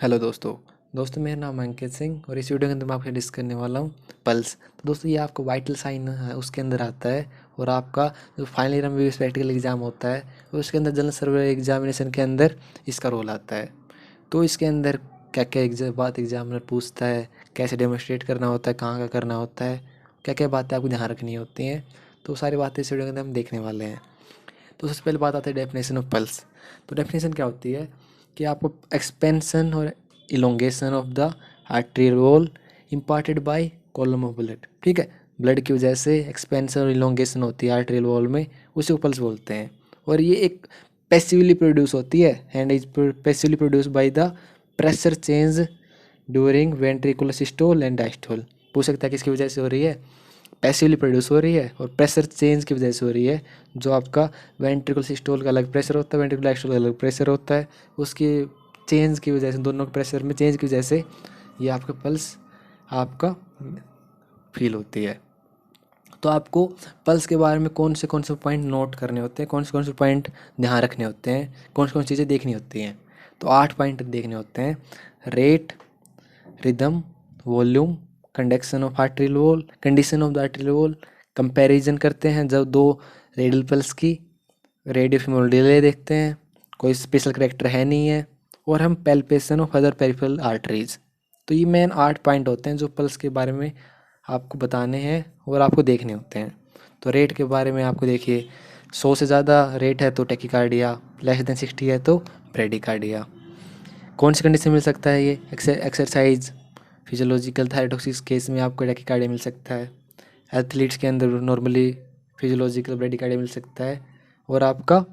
Hello दोस्तों मेरा नाम है अंकित सिंह और इस वीडियो के अंदर मैं आपसे डिस्कस करने वाला हूँ पल्स। तो दोस्तों ये आपका वाइटल साइन है उसके अंदर आता है और आपका जो फाइनल ईयर में प्रैक्टिकल एग्जाम होता है उसके अंदर जनरल सर्वे एग्जामिनेशन के अंदर इसका रोल आता है। तो इसके अंदर क्या क्या बात एग्जामिनर पूछता है, कैसे डेमोन्स्ट्रेट करना होता है, कहाँ का करना होता है, क्या क्या बातें आपको ध्यान रखनी होती हैं, तो सारी बातें इस वीडियो के अंदर हम देखने वाले हैं। तो सबसे पहले बात आती है डेफिनेशन ऑफ पल्स। तो डेफिनेशन क्या होती है कि आपको एक्सपेंशन और elongation of the artery roll imparted by column of blood. ठीक है, ब्लड की वजह से एक्सपेंशन और इलोंगेशन होती है आर्टरी वॉल में, उसे को पल्स बोलते हैं। और ये एक पैसिवली प्रोड्यूस होती है and is passively produce by the pressure change during ventricular systole and diastole. पूछ सकता है किसकी वजह से हो रही है, पैसिवली प्रोड्यूस हो रही है और प्रेशर चेंज की वजह से हो रही है। जो आपका वेंट्रिकुलर सिस्टोल का अलग प्रेशर होता है, वेंट्रिकुलर डायस्टोल का अलग प्रेशर होता है, उसकी चेंज की वजह से, दोनों के प्रेशर में चेंज की वजह से ये आपका पल्स आपका फील होती है। तो आपको पल्स के बारे में कौन से पॉइंट नोट करने होते हैं, कौन से पॉइंट ध्यान रखने होते हैं, कौन सी चीज़ें देखनी होती हैं। तो 8 पॉइंट देखने होते हैं। Rate, rhythm, volume, conduction of arterial wall, condition of the arterial wall, comparison करते हैं जब दो रेडियल पल्स की, रेडियो फीमोरल डिले देखते हैं, कोई स्पेशल करेक्टर है नहीं है, और हम palpation of other peripheral arteries. तो ये मेन 8 पॉइंट होते हैं जो पल्स के बारे में आपको बताने हैं और आपको देखने होते हैं। तो रेट के बारे में आपको देखिए, 100 से ज़्यादा रेट है तो टैकीकार्डिया, लेस देन 60 है तो ब्रेडिकार्डिया। कौन सी कंडीशन मिल सकता है ये, एक्सरसाइज, फिजियोलॉजिकल थायरोइडोसिस केस में आपको टैकीकार्डिया मिल सकता है। एथलीट्स के अंदर नॉर्मली फिजियोलॉजिकल ब्रेडिकार्डिया मिल सकता है। और आपका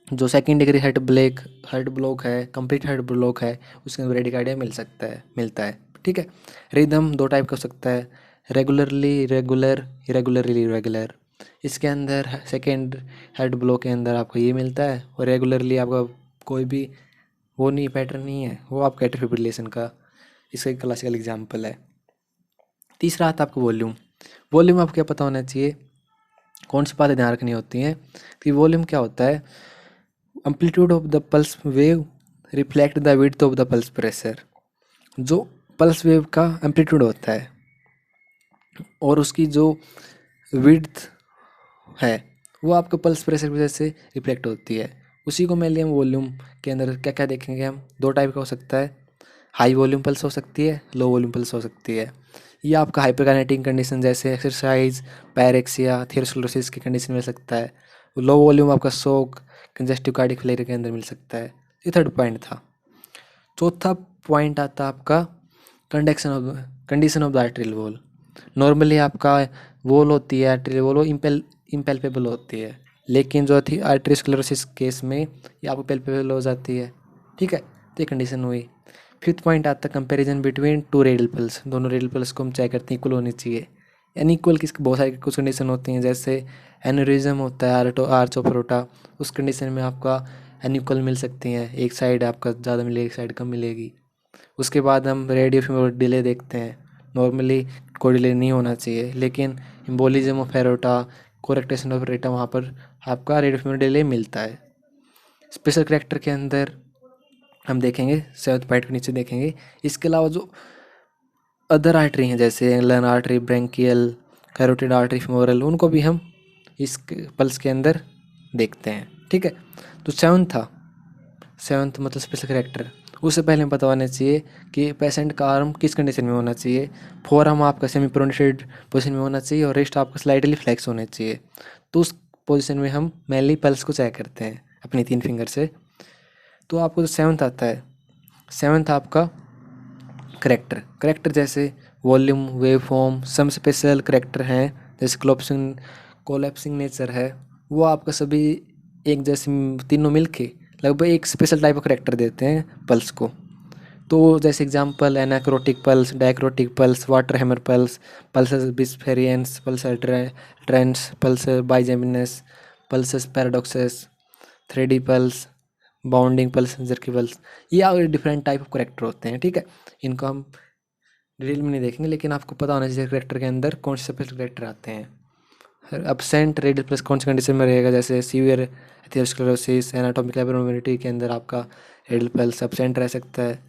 जो सेकेंड डिग्री हार्ट ब्लॉक है, कंप्लीट हार्ट ब्लॉक है, उसके अंदर ब्रेडिकार्डिया मिलता है। ठीक है। रिदम 2 टाइप का हो सकता है, रेगुलरली रेगुलर, इरेगुलरली रेगुलर। इसके अंदर सेकेंड हार्ट ब्लॉक के अंदर आपको ये मिलता है और रेगुलरली आपका कोई भी वो नहीं, पैटर्न नहीं है, वो आपका एट्रियल फिब्रिलेशन का इसका एक क्लासिकल एग्जाम्पल है। तीसरा आता है आपको वॉल्यूम। वॉल्यूम आपको क्या पता होना चाहिए, कौन सी बातें ध्यान रखनी होती हैं कि वॉल्यूम क्या होता है। Amplitude of the pulse wave reflect the width of the pulse pressure. जो पल्स वेव का एम्पलीट्यूड होता है और उसकी जो विड्थ है वो आपके पल्स प्रेशर की वजह से रिफ्लेक्ट होती है। उसी को मेनली हम वॉल्यूम के अंदर क्या क्या देखेंगे, हम 2 टाइप का हो सकता है, हाई वॉल्यूम पल्स हो सकती है, लो वॉल्यूम पल्स हो सकती है। ये आपका हाइपरकाइनेटिक कंडीशन जैसे एक्सरसाइज, पायरेक्सिया, थेरोस्क्लेरोसिस की कंडीशन मिल सकता है। लो वॉल्यूम आपका शोक, कंजेस्टिव कार्डियक फेलियर के अंदर मिल सकता है। ये 3rd पॉइंट था। चौथा पॉइंट आता है आपका condition of the arterial wall. Normally आपका वॉल होती है आर्टरियल वॉल, वो इम्पेल्पेबल होती है, लेकिन जो थी आर्टरीस्क्लेरोसिस केस में ये आपको पेल्पेबल हो जाती है। ठीक है, तो ये कंडीशन हुई। 5th पॉइंट आता है कंपैरिजन बिटवीन 2 रेडियल पल्स। दोनों रेडियल पल्स को हम चेक करते हैं इक्वल होनी चाहिए। अनइक्वल किसकी बहुत सारी कुछ कंडीशन होती हैं, जैसे एनोरिज्म होता है, आर्च ऑफ एरोटा, उस कंडीशन में आपका अनइक्वल मिल सकती हैं, एक साइड आपका ज़्यादा मिलेगी, एक साइड कम मिलेगी। उसके बाद हम रेडियो फीमोरल डिले देखते हैं। नॉर्मली कोई डिले नहीं होना चाहिए, लेकिन embolism of aorta, coarctation of aorta, वहाँ पर आपका रेडियो फीमोरल डिले मिलता है। स्पेशल करेक्टर के अंदर हम देखेंगे 7th पॉइंट के नीचे देखेंगे। इसके अलावा जो अदर आर्टरी हैं जैसे एंगलन artery, brachial, carotid artery, femoral, उनको भी हम इस पल्स के अंदर देखते हैं। ठीक है, तो 7th मतलब स्पेशल करेक्टर। उससे पहले हमें पता होना चाहिए कि पेशेंट का आर्म किस कंडीशन में होना चाहिए। फोरआर्म आपका सेमी प्रोनेटेड पोजीशन में होना चाहिए और रिस्ट आपका स्लाइडली फ्लेक्स होने चाहिए। तो उस पोजीशन में हम मेनली पल्स को चेक करते हैं अपनी 3 फिंगर से। तो आपको जो 7th आता है, 7th आपका करेक्टर जैसे volume, wave form, some special character हैं जैसे कोलैप्सिंग नेचर है, वो आपका सभी एक जैसे तीनों मिलके लगभग एक स्पेशल टाइप ऑफ करेक्टर देते हैं पल्स को। तो जैसे example anacrotic pulse, dicrotic pulse, water hammer pulse, pulsus bisferiens, pulsus alternans, pulsus bigeminus, pulsus paradoxus, 3D pulse, bounding pulse, jerky pulse, ये और डिफरेंट टाइप ऑफ करेक्टर होते हैं। ठीक है, इनको हम डिटेल में नहीं देखेंगे, लेकिन आपको पता होना चाहिए करेक्टर के अंदर कौन से स्पेशल करेक्टर आते हैं। अब्सेंट रेडियल प्लस कौन सी कंडीशन में रहेगा, जैसे सीवियर एथेरोस्क्लेरोसिस, एनाटॉमिक एब्नॉर्मलिटी के अंदर आपका रेडियल पल्स अब्सेंट रह सकता है।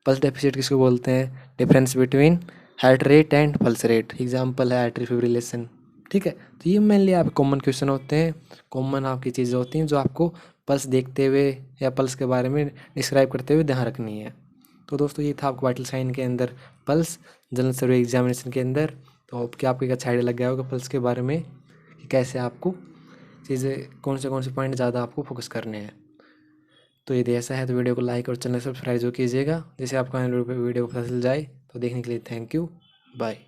पल्स डेफिसिट किसको बोलते हैं? Difference between heart rate and pulse rate. Example है एट्रियल फिब्रिलेशन। ठीक है, तो ये मेनली आप कॉमन क्वेश्चन होते हैं, कॉमन आपकी चीज़ें होती हैं जो आपको पल्स देखते हुए या पल्स के बारे में डिस्क्राइब करते हुए ध्यान रखनी है। तो दोस्तों ये था आपको वाइटल साइन के अंदर पल्स जनरल सर्वे एग्जामिनेशन के अंदर। तो क्या आपको एक अच्छा आइडिया लग गया होगा पल्स के बारे में कि कैसे आपको चीज़ें कौन से पॉइंट ज़्यादा आपको फोकस करने हैं। तो यदि ऐसा है तो वीडियो को लाइक और चैनल सब्सक्राइब जो कीजिएगा, जिससे आपको वीडियो को पता चल जाए। तो देखने के लिए थैंक यू, बाय।